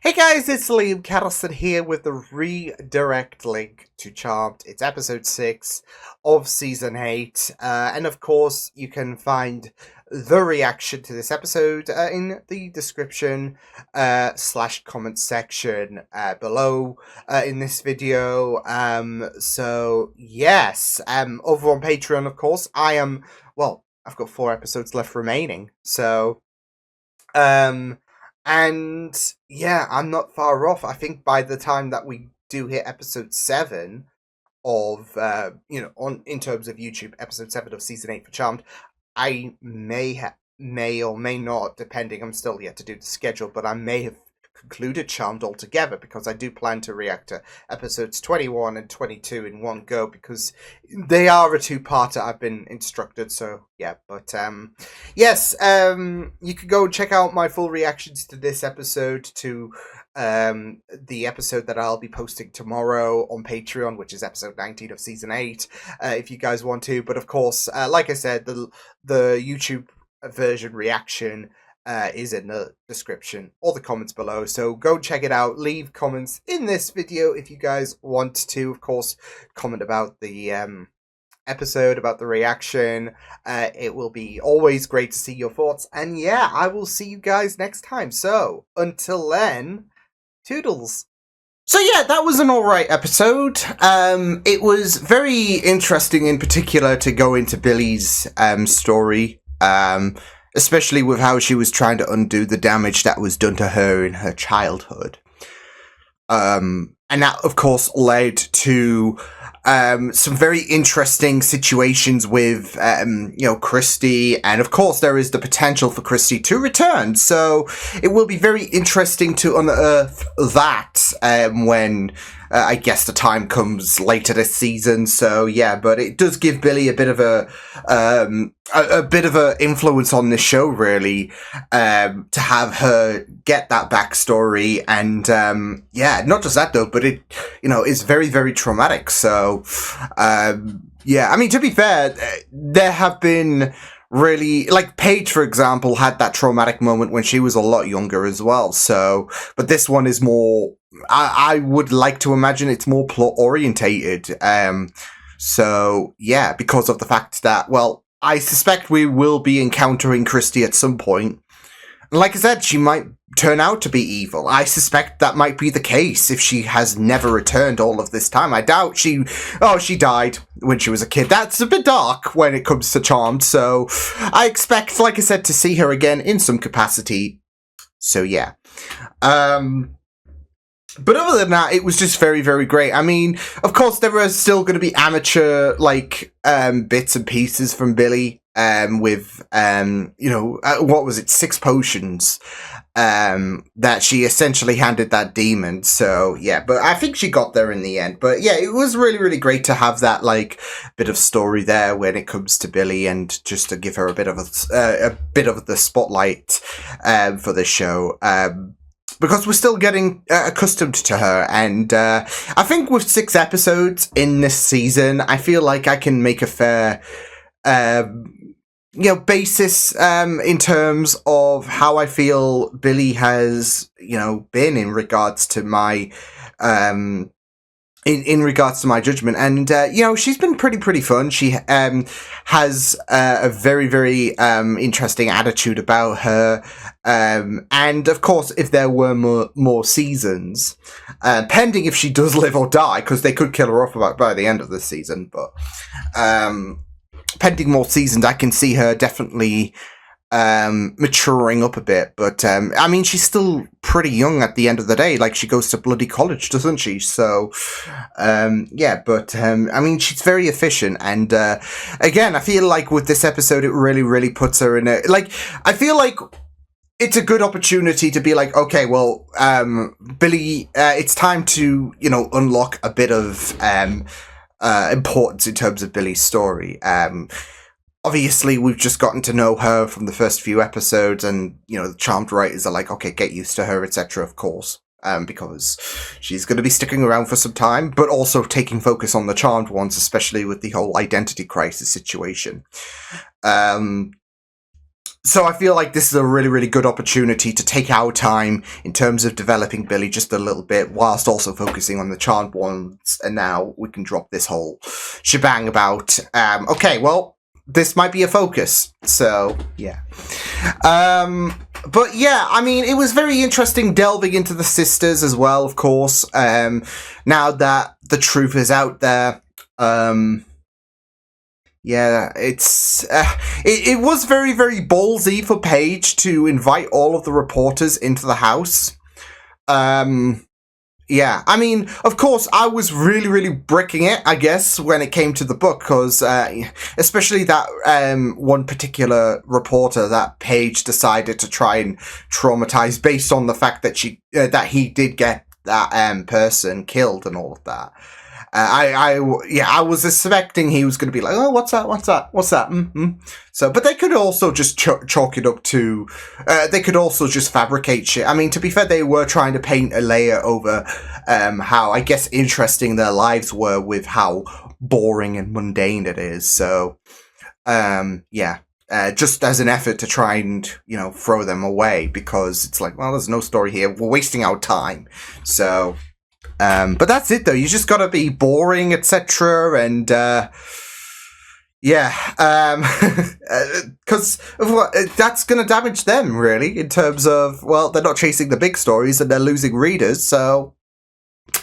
Hey guys, it's Liam Cattleson here with the redirect link to Charmed. It's episode 6 of season 8, and of course you can find the reaction to this episode in the description slash comment section below in this video. So yes, over on Patreon, of course, I've got 4 episodes left remaining, so and yeah, I'm not far off. I think by the time that we do hit episode 7 of on in terms of YouTube, episode 7 of season 8 for Charmed, I may or may not, depending. I'm still yet to do the schedule, but I may have concluded Charmed altogether, because I do plan to react to episodes 21 and 22 in one go, because they are a two-parter, I've been instructed. So yeah, but yes, you can go and check out my full reactions to this episode, to the episode that I'll be posting tomorrow on Patreon, which is episode 19 of season 8, if you guys want to. But of course, like I said, the YouTube version reaction is in the description or the comments below, so go check it out. Leave comments in this video if you guys want to. Of course, comment about the episode, about the reaction. It will be always great to see your thoughts, and yeah, I will see you guys next time. So until then, toodles. So yeah, that was an alright episode. It was very interesting, in particular, to go into Billie's story. Especially with how she was trying to undo the damage that was done to her in her childhood. And that, of course, led to some very interesting situations with, Christy. And, of course, there is the potential for Christy to return. So it will be very interesting to unearth that when... I guess the time comes later this season. So yeah, but it does give Billie a bit of a bit of a influence on this show, really, to have her get that backstory. And yeah, not just that though, but it is very, very traumatic. So yeah, I mean, to be fair, there have been really, like, Paige, for example, had that traumatic moment when she was a lot younger as well. So, but this one is more, I would like to imagine it's more plot orientated. So yeah, because of the fact that, well, I suspect we will be encountering Christy at some point. Like I said, she might turn out to be evil. I suspect that might be the case if she has never returned all of this time. I doubt she died when she was a kid. That's a bit dark when it comes to Charmed. So I expect, like I said, to see her again in some capacity. So yeah. But other than that, it was just very, very great. I mean, of course, there are still going to be amateur, bits and pieces from Billie, with, what was it, 6 potions, that she essentially handed that demon. So, yeah, but I think she got there in the end. But yeah, it was really, really great to have that, bit of story there when it comes to Billie, and just to give her a bit of the spotlight, for the show. Because we're still getting accustomed to her, and I think with 6 episodes in this season, I feel like I can make a fair, basis in terms of how I feel Billie has, been in regards to my, in regards to my judgment. And, she's been pretty fun. She has a very, very interesting attitude about her. And, of course, if there were more seasons, pending if she does live or die, because they could kill her off by the end of the season, but pending more seasons, I can see her definitely maturing up a bit. But I mean, she's still pretty young at the end of the day. Like, she goes to bloody college, doesn't she? So yeah, but I mean, she's very efficient. And again, I feel like with this episode, it really puts her in a, I feel like it's a good opportunity to be like, okay, well, Billie, it's time to, unlock a bit of importance in terms of Billie's story. Obviously, we've just gotten to know her from the first few episodes, and, the Charmed writers are like, okay, get used to her, etc., of course, because she's going to be sticking around for some time, but also taking focus on the Charmed ones, especially with the whole identity crisis situation. So I feel like this is a really, really good opportunity to take our time in terms of developing Billie just a little bit, whilst also focusing on the Charmed Ones. And now we can drop this whole shebang about, okay, well, this might be a focus. So, yeah. But yeah, I mean, it was very interesting delving into the sisters as well, of course. Now that the truth is out there. Yeah, it was very, very ballsy for Paige to invite all of the reporters into the house. Yeah, I mean, of course, I was really, really bricking it, I guess, when it came to the book, because especially that one particular reporter that Paige decided to try and traumatize based on the fact that that he did get that person killed and all of that. I was expecting he was going to be like, oh, what's that? Mm-hmm. So, but they could also just chalk it up to, they could also just fabricate shit. I mean, to be fair, they were trying to paint a layer over, how, I guess, interesting their lives were with how boring and mundane it is. So, yeah. Just as an effort to try and, throw them away, because it's like, well, there's no story here. We're wasting our time. So, but that's it though. You just gotta be boring, etc. And, because that's gonna damage them, really, in terms of, well, they're not chasing the big stories and they're losing readers, so...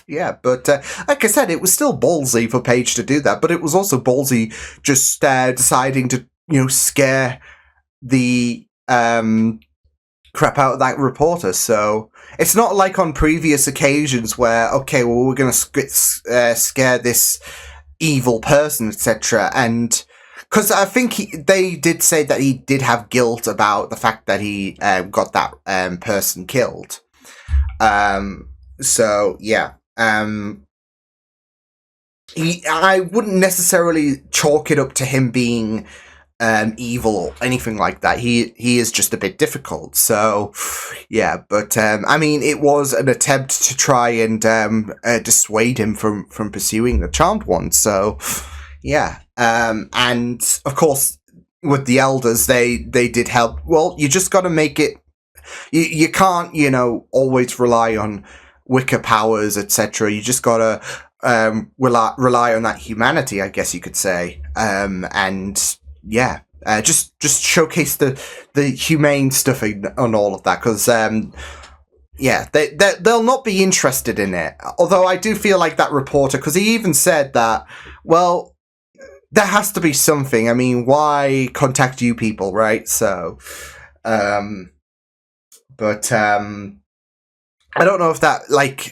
Yeah, but like I said, it was still ballsy for Paige to do that, but it was also ballsy just deciding to, scare the crap out of that reporter. So it's not like on previous occasions where, okay, well, we're going to scare this evil person, etc. And because I think they did say that he did have guilt about the fact that he got that person killed. So yeah, I wouldn't necessarily chalk it up to him being evil or anything like that. He is just a bit difficult. So yeah, but I mean, it was an attempt to try and dissuade him from pursuing the Charmed One. So yeah, and of course with the elders, they did help. Well, you just got to make it. You can't always rely on Wicca powers, etc. You just gotta rely on that humanity, I guess you could say, and yeah, just showcase the humane stuff on all of that, because yeah, they'll not be interested in it. Although I do feel like that reporter, because he even said that, well, there has to be something. I mean, why contact you people, right? So, but I don't know if that,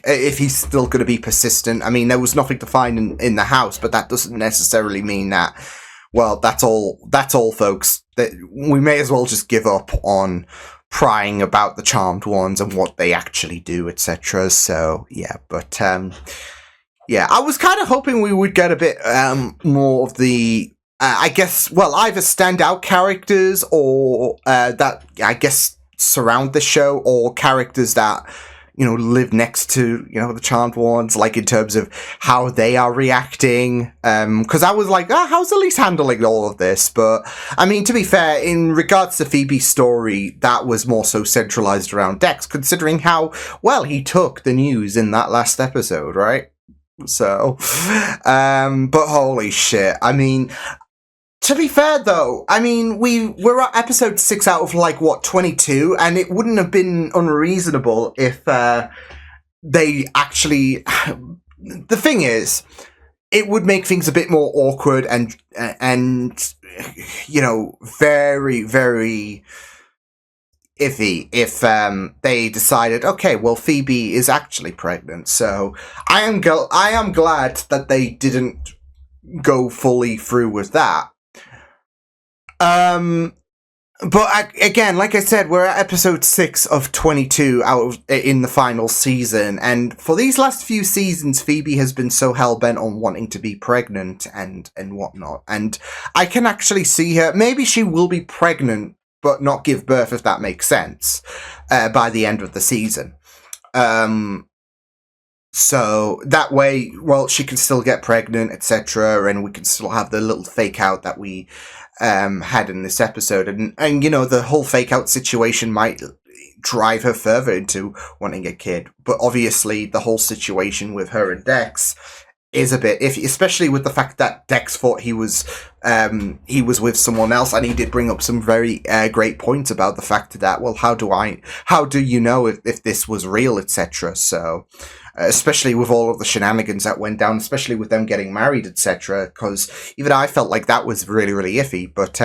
if he's still going to be persistent. I mean, there was nothing to find in the house, but that doesn't necessarily mean that, well, that's all, folks. That we may as well just give up on prying about the Charmed Ones and what they actually do, etc. So, yeah, but, yeah, I was kind of hoping we would get a bit more of the, I guess, well, either standout characters or that, I guess, surround the show, or characters that live next to, the Charmed Ones, like in terms of how they are reacting. Because I was like, how's Elise handling all of this? But, I mean, to be fair, in regards to Phoebe's story, that was more so centralized around Dex, considering how well he took the news in that last episode, right? So, but holy shit. I mean, to be fair, though, I mean, we're at episode 6 out of, 22, and it wouldn't have been unreasonable if they actually... The thing is, it would make things a bit more awkward and very, very iffy if they decided, okay, well, Phoebe is actually pregnant. So I am glad that they didn't go fully through with that. But again, like I said, we're at episode 6 of 22 in the final season, and for these last few seasons, Phoebe has been so hell-bent on wanting to be pregnant and whatnot, and I can actually see her, maybe she will be pregnant, but not give birth, if that makes sense, by the end of the season. So that way, well, she can still get pregnant, etc., and we can still have the little fake out that we had in this episode, and you know, the whole fake out situation might drive her further into wanting a kid. But obviously, the whole situation with her and Dex is a bit iffy, especially with the fact that Dex thought he was with someone else, and he did bring up some very great points about the fact that, well, how do you know if this was real, etc. So, especially with all of the shenanigans that went down, especially with them getting married, etc. Because even I felt like that was really, really iffy. But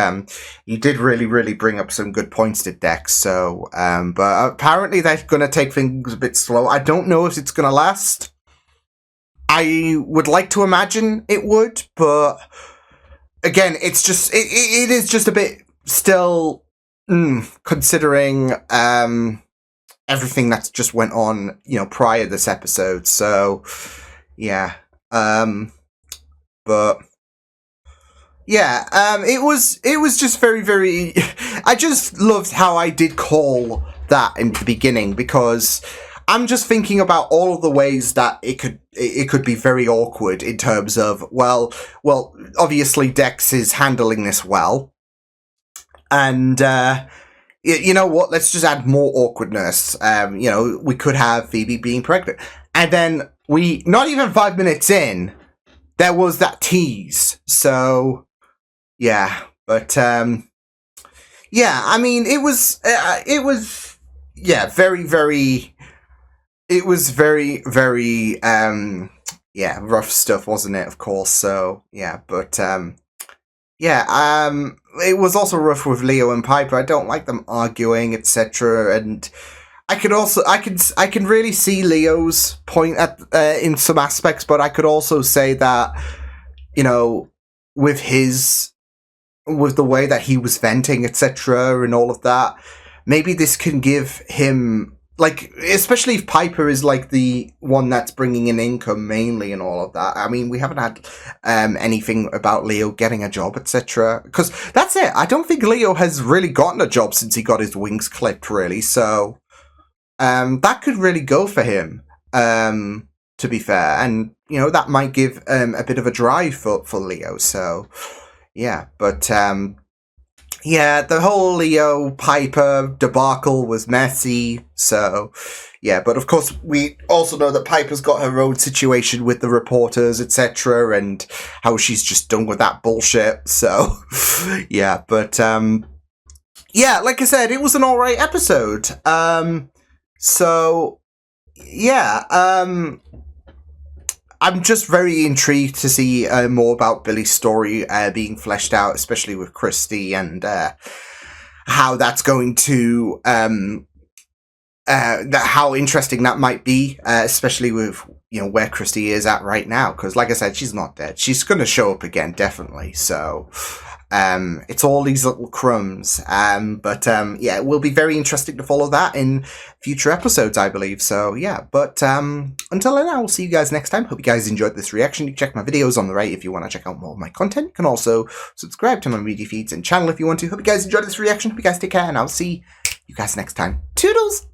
you did really, really bring up some good points to Dex. So, but apparently they're going to take things a bit slow. I don't know if it's going to last. I would like to imagine it would, but again, it's just it is just a bit still considering everything that's just went on, you know, prior to this episode. So yeah, but yeah, it was just very, very. I just loved how I did call that in the beginning, because I'm just thinking about all of the ways that it could be very awkward in terms of, well, obviously Dex is handling this well, and you know what? Let's just add more awkwardness. You know, we could have Phoebe being pregnant, and then not even 5 minutes in, there was that tease. So yeah, but yeah, I mean, it was yeah, very, very. It was very, very, yeah, rough stuff, wasn't it? Of course. So yeah, but yeah, it was also rough with Leo and Piper. I don't like them arguing, etc. And I can really see Leo's point at in some aspects, but I could also say that, you know, with the way that he was venting, etc., and all of that, maybe this can give him. Like, especially if Piper is, like, the one that's bringing in income mainly and all of that. I mean, we haven't had anything about Leo getting a job, etc. Because that's it. I don't think Leo has really gotten a job since he got his wings clipped, really. So, that could really go for him, to be fair. And, you know, that might give a bit of a drive for Leo. So, yeah. But, yeah, the whole Leo Piper debacle was messy, so yeah, but of course we also know that Piper's got her own situation with the reporters, etc., and how she's just done with that bullshit, so yeah, but yeah, like I said, it was an alright episode. So yeah, I'm just very intrigued to see more about Billie's story being fleshed out, especially with Christy, and how that's going to how interesting that might be, especially with, you know, where Christy is at right now. Because, like I said, she's not dead. She's going to show up again, definitely. So it's all these little crumbs. But yeah, it will be very interesting to follow that in future episodes, I believe. So yeah, but until then, I will see you guys next time. Hope you guys enjoyed this reaction. You can check my videos on the right if you want to check out more of my content. You can also subscribe to my media feeds and channel if you want to. Hope you guys enjoyed this reaction. Hope you guys take care, and I'll see you guys next time. Toodles!